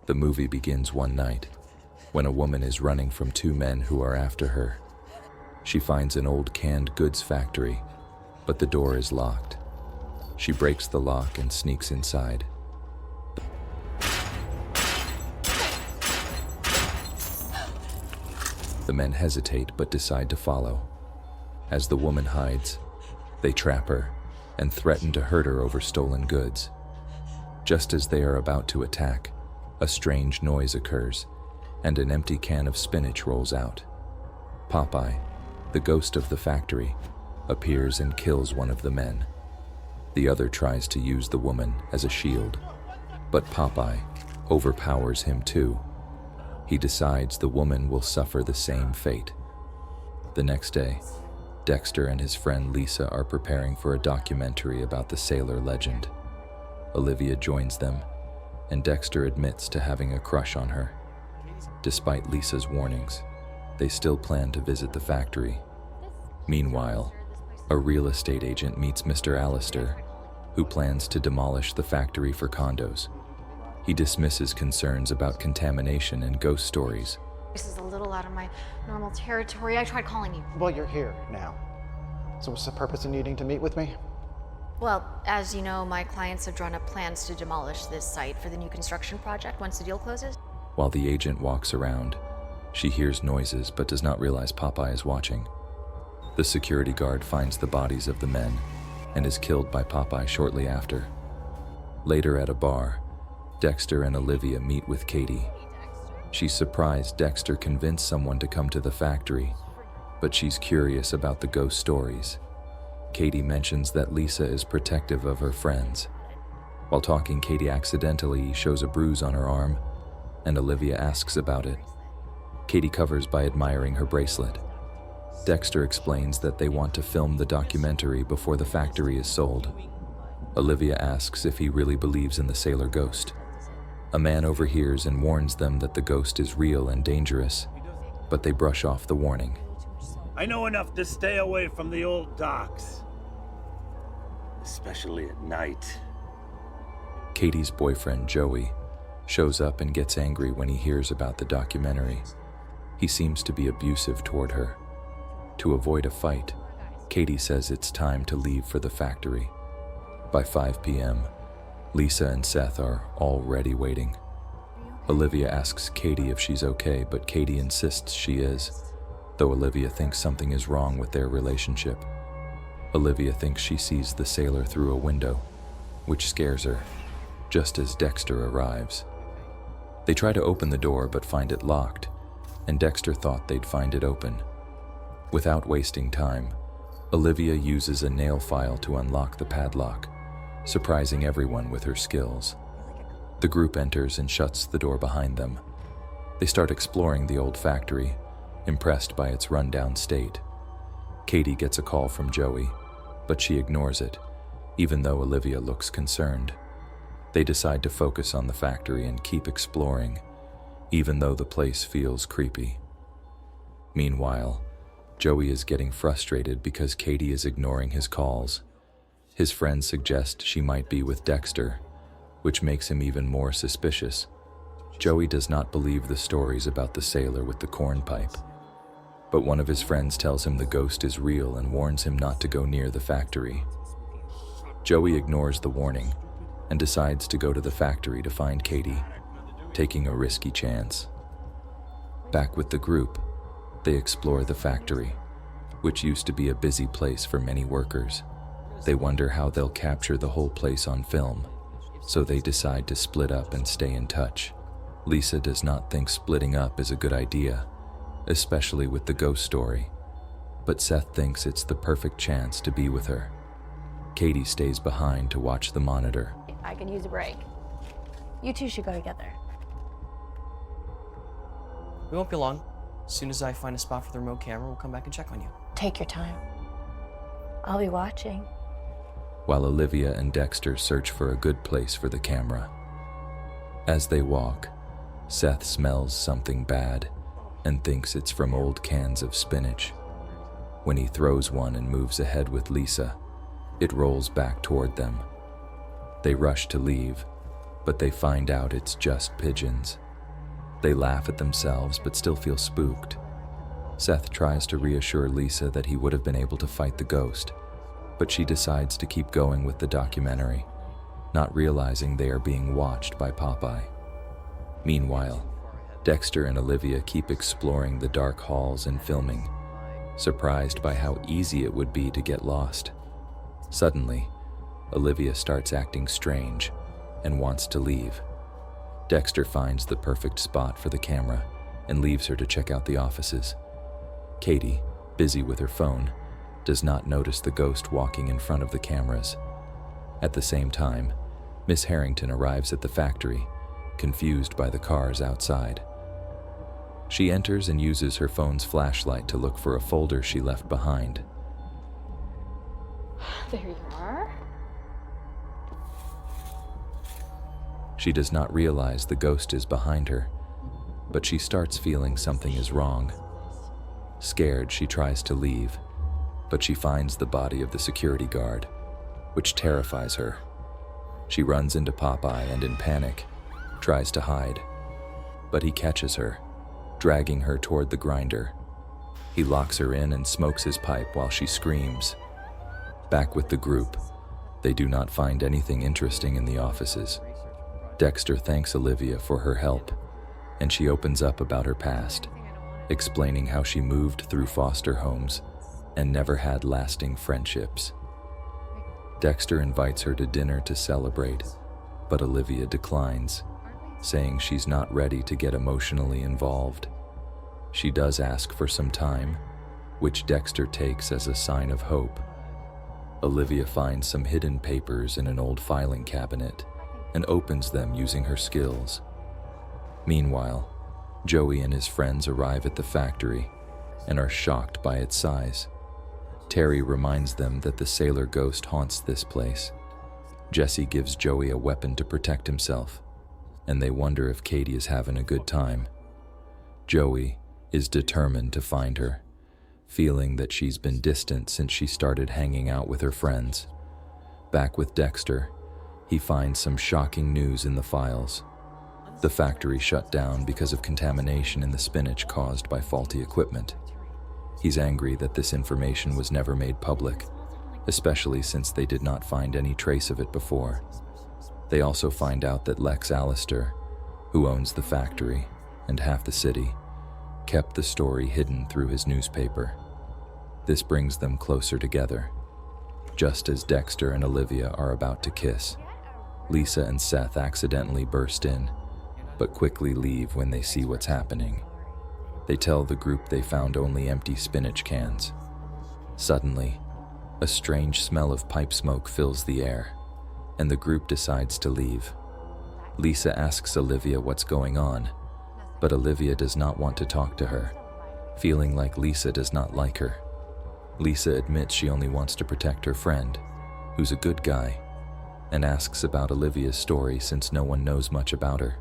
The movie begins one night, when a woman is running from two men who are after her. She finds an old canned goods factory, but the door is locked. She breaks the lock and sneaks inside. The men hesitate but decide to follow. As the woman hides, they trap her and threaten to hurt her over stolen goods. Just as they are about to attack, a strange noise occurs, and an empty can of spinach rolls out. Popeye, the ghost of the factory, appears and kills one of the men. The other tries to use the woman as a shield, but Popeye overpowers him too. He decides the woman will suffer the same fate. The next day, Dexter and his friend Lisa are preparing for a documentary about the sailor legend. Olivia joins them, and Dexter admits to having a crush on her. Despite Lisa's warnings, they still plan to visit the factory. Meanwhile, a real estate agent meets Mr. Allister, who plans to demolish the factory for condos. He dismisses concerns about contamination and ghost stories. This is a little out of my normal territory. I tried calling you. Well, you're here now. So what's the purpose of needing to meet with me? Well, as you know, my clients have drawn up plans to demolish this site for the new construction project once the deal closes. While the agent walks around, she hears noises but does not realize Popeye is watching. The security guard finds the bodies of the men and is killed by Popeye shortly after. Later at a bar, Dexter and Olivia meet with Katie. She's surprised Dexter convinced someone to come to the factory, but she's curious about the ghost stories. Katie mentions that Lisa is protective of her friends. While talking, Katie accidentally shows a bruise on her arm, and Olivia asks about it. Katie covers by admiring her bracelet. Dexter explains that they want to film the documentary before the factory is sold. Olivia asks if he really believes in the sailor ghost. A man overhears and warns them that the ghost is real and dangerous, but they brush off the warning. I know enough to stay away from the old docks. Especially at night. Katie's boyfriend, Joey, shows up and gets angry when he hears about the documentary. He seems to be abusive toward her. To avoid a fight, Katie says it's time to leave for the factory. By 5 p.m., Lisa and Seth are already waiting. Olivia asks Katie if she's okay, but Katie insists she is, though Olivia thinks something is wrong with their relationship. Olivia thinks she sees the sailor through a window, which scares her, just as Dexter arrives. They try to open the door but find it locked, and Dexter thought they'd find it open. Without wasting time, Olivia uses a nail file to unlock the padlock, surprising everyone with her skills. The group enters and shuts the door behind them. They start exploring the old factory, impressed by its rundown state. Katie gets a call from Joey, but she ignores it, even though Olivia looks concerned. They decide to focus on the factory and keep exploring, even though the place feels creepy. Meanwhile, Joey is getting frustrated because Katie is ignoring his calls. His friends suggest she might be with Dexter, which makes him even more suspicious. Joey does not believe the stories about the sailor with the cornpipe, but one of his friends tells him the ghost is real and warns him not to go near the factory. Joey ignores the warning and decides to go to the factory to find Katie, taking a risky chance. Back with the group, they explore the factory, which used to be a busy place for many workers. They wonder how they'll capture the whole place on film, so they decide to split up and stay in touch. Lisa does not think splitting up is a good idea, especially with the ghost story, but Seth thinks it's the perfect chance to be with her. Katie stays behind to watch the monitor. I could use a break. You two should go together. We won't be long. As soon as I find a spot for the remote camera, we'll come back and check on you. Take your time. I'll be watching. While Olivia and Dexter search for a good place for the camera. As they walk, Seth smells something bad and thinks it's from old cans of spinach. When he throws one and moves ahead with Lisa, it rolls back toward them. They rush to leave, but they find out it's just pigeons. They laugh at themselves but still feel spooked. Seth tries to reassure Lisa that he would have been able to fight the ghost, but she decides to keep going with the documentary, not realizing they are being watched by Popeye. Meanwhile, Dexter and Olivia keep exploring the dark halls and filming, surprised by how easy it would be to get lost. Suddenly, Olivia starts acting strange and wants to leave. Dexter finds the perfect spot for the camera and leaves her to check out the offices. Katie, busy with her phone, does not notice the ghost walking in front of the cameras. At the same time, Miss Harrington arrives at the factory, confused by the cars outside. She enters and uses her phone's flashlight to look for a folder she left behind. There you are. She does not realize the ghost is behind her, but she starts feeling something is wrong. Scared, she tries to leave, but she finds the body of the security guard, which terrifies her. She runs into Popeye and, in panic, tries to hide, but he catches her, dragging her toward the grinder. He locks her in and smokes his pipe while she screams. Back with the group, they do not find anything interesting in the offices. Dexter thanks Olivia for her help, and she opens up about her past, explaining how she moved through foster homes and never had lasting friendships. Dexter invites her to dinner to celebrate, but Olivia declines, saying she's not ready to get emotionally involved. She does ask for some time, which Dexter takes as a sign of hope. Olivia finds some hidden papers in an old filing cabinet and opens them using her skills. Meanwhile, Joey and his friends arrive at the factory and are shocked by its size. Terry reminds them that the sailor ghost haunts this place. Jesse gives Joey a weapon to protect himself, and they wonder if Katie is having a good time. Joey is determined to find her, feeling that she's been distant since she started hanging out with her friends. Back with Dexter, he finds some shocking news in the files. The factory shut down because of contamination in the spinach caused by faulty equipment. He's angry that this information was never made public, especially since they did not find any trace of it before. They also find out that Lex Allister, who owns the factory and half the city, kept the story hidden through his newspaper. This brings them closer together. Just as Dexter and Olivia are about to kiss, Lisa and Seth accidentally burst in, but quickly leave when they see what's happening. They tell the group they found only empty spinach cans. Suddenly, a strange smell of pipe smoke fills the air, and the group decides to leave. Lisa asks Olivia what's going on, but Olivia does not want to talk to her, feeling like Lisa does not like her. Lisa admits she only wants to protect her friend, who's a good guy, and asks about Olivia's story since no one knows much about her.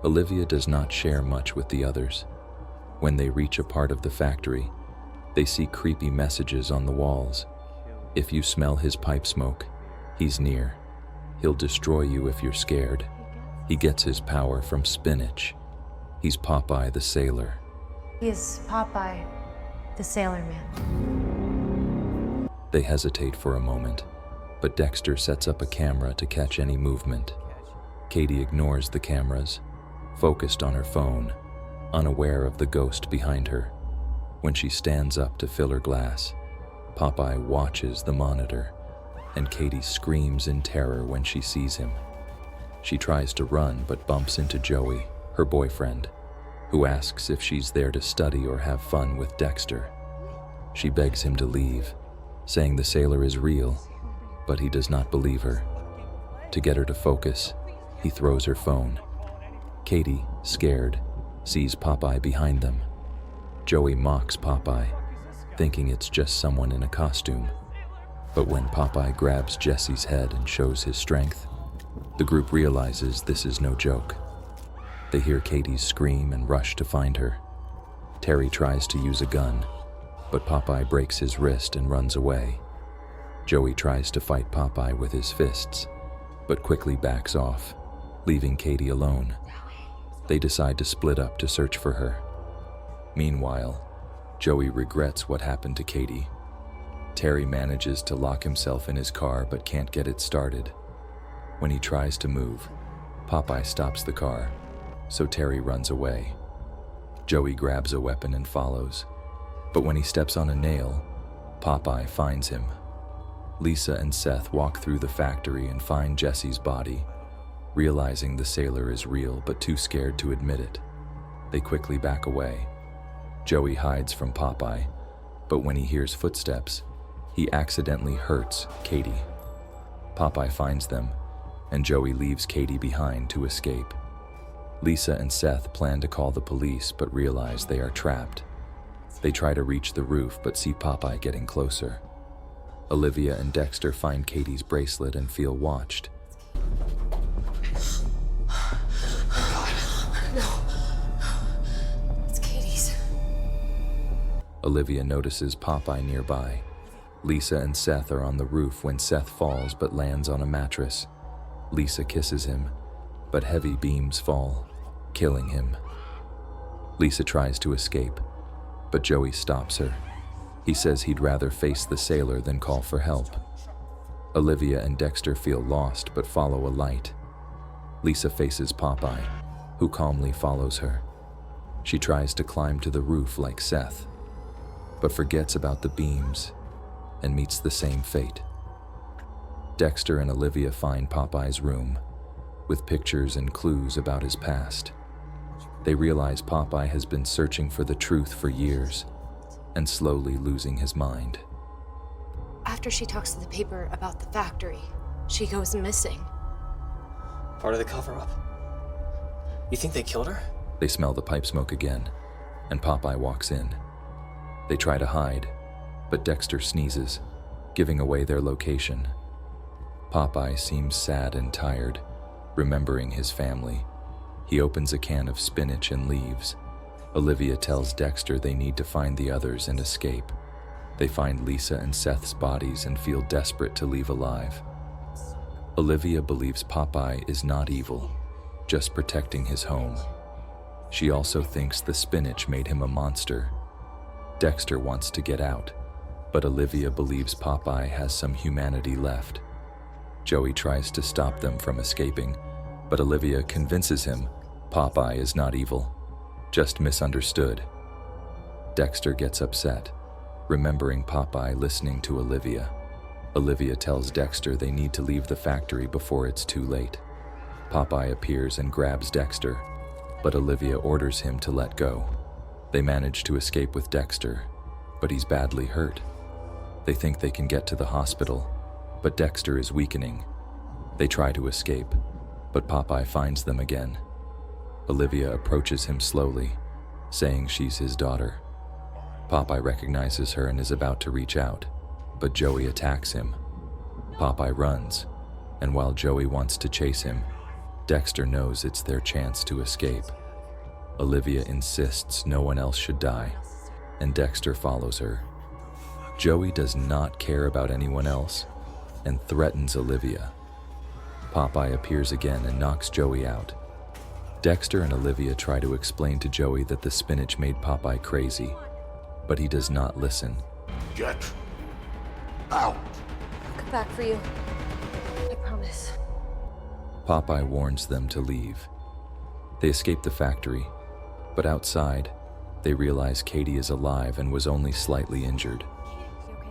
Olivia does not share much with the others. When they reach a part of the factory, they see creepy messages on the walls. If you smell his pipe smoke, he's near. He'll destroy you if you're scared. He gets his power from spinach. He's Popeye the sailor. He is Popeye, the sailor man. They hesitate for a moment, but Dexter sets up a camera to catch any movement. Katie ignores the cameras, focused on her phone, unaware of the ghost behind her. When she stands up to fill her glass, Popeye watches the monitor, and Katie screams in terror when she sees him. She tries to run but bumps into Joey, her boyfriend, who asks if she's there to study or have fun with Dexter. She begs him to leave, saying the sailor is real, but he does not believe her. To get her to focus, he throws her phone. Katie, scared, sees Popeye behind them. Joey mocks Popeye, thinking it's just someone in a costume. But when Popeye grabs Jesse's head and shows his strength, the group realizes this is no joke. They hear Katie scream and rush to find her. Terry tries to use a gun, but Popeye breaks his wrist and runs away. Joey tries to fight Popeye with his fists, but quickly backs off. leaving Katie alone. They decide to split up to search for her. Meanwhile, Joey regrets what happened to Katie. Terry manages to lock himself in his car but can't get it started. When he tries to move, Popeye stops the car, so Terry runs away. Joey grabs a weapon and follows, but when he steps on a nail, Popeye finds him. Lisa and Seth walk through the factory and find Jesse's body, realizing the sailor is real but too scared to admit it. They quickly back away. Joey hides from Popeye, but when he hears footsteps, he accidentally hurts Katie. Popeye finds them, and Joey leaves Katie behind to escape. Lisa and Seth plan to call the police but realize they are trapped. They try to reach the roof but see Popeye getting closer. Olivia and Dexter find Katie's bracelet and feel watched. It's Katie's. Olivia notices Popeye nearby. Lisa and Seth are on the roof when Seth falls but lands on a mattress. Lisa kisses him, but heavy beams fall, killing him. Lisa tries to escape, but Joey stops her. He says he'd rather face the sailor than call for help. Olivia and Dexter feel lost but follow a light. Lisa faces Popeye, who calmly follows her. She tries to climb to the roof like Seth, but forgets about the beams and meets the same fate. Dexter and Olivia find Popeye's room, with pictures and clues about his past. They realize Popeye has been searching for the truth for years, and slowly losing his mind. After she talks to the paper about the factory, she goes missing. Part of the cover-up. You think they killed her? They smell the pipe smoke again, and Popeye walks in. They try to hide, but Dexter sneezes, giving away their location. Popeye seems sad and tired, remembering his family. He opens a can of spinach and leaves. Olivia tells Dexter they need to find the others and escape. They find Lisa and Seth's bodies and feel desperate to leave alive. Olivia believes Popeye is not evil, just protecting his home. She also thinks the spinach made him a monster. Dexter wants to get out, but Olivia believes Popeye has some humanity left. Joey tries to stop them from escaping, but Olivia convinces him Popeye is not evil, just misunderstood. Dexter gets upset, remembering Popeye listening to Olivia. Olivia tells Dexter they need to leave the factory before it's too late. Popeye appears and grabs Dexter, but Olivia orders him to let go. They manage to escape with Dexter, but he's badly hurt. They think they can get to the hospital, but Dexter is weakening. They try to escape, but Popeye finds them again. Olivia approaches him slowly, saying she's his daughter. Popeye recognizes her and is about to reach out, but Joey attacks him. Popeye runs, and while Joey wants to chase him, Dexter knows it's their chance to escape. Olivia insists no one else should die, and Dexter follows her. Joey does not care about anyone else and threatens Olivia. Popeye appears again and knocks Joey out. Dexter and Olivia try to explain to Joey that the spinach made Popeye crazy, but he does not listen. Get out! I'll come back for you. I promise. Popeye warns them to leave. They escape the factory, but outside, they realize Katie is alive and was only slightly injured.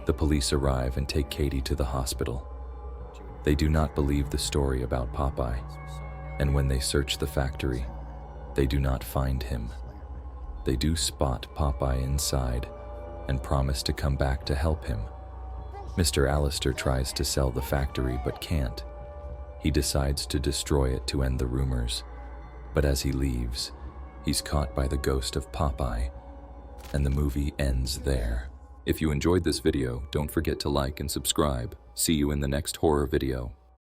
The police arrive and take Katie to the hospital. They do not believe the story about Popeye, and when they search the factory, they do not find him. They do spot Popeye inside and promise to come back to help him. Mr. Allister tries to sell the factory but can't. He decides to destroy it to end the rumors, but as he leaves, he's caught by the ghost of Popeye, and the movie ends there. If you enjoyed this video, don't forget to like and subscribe. See you in the next horror video.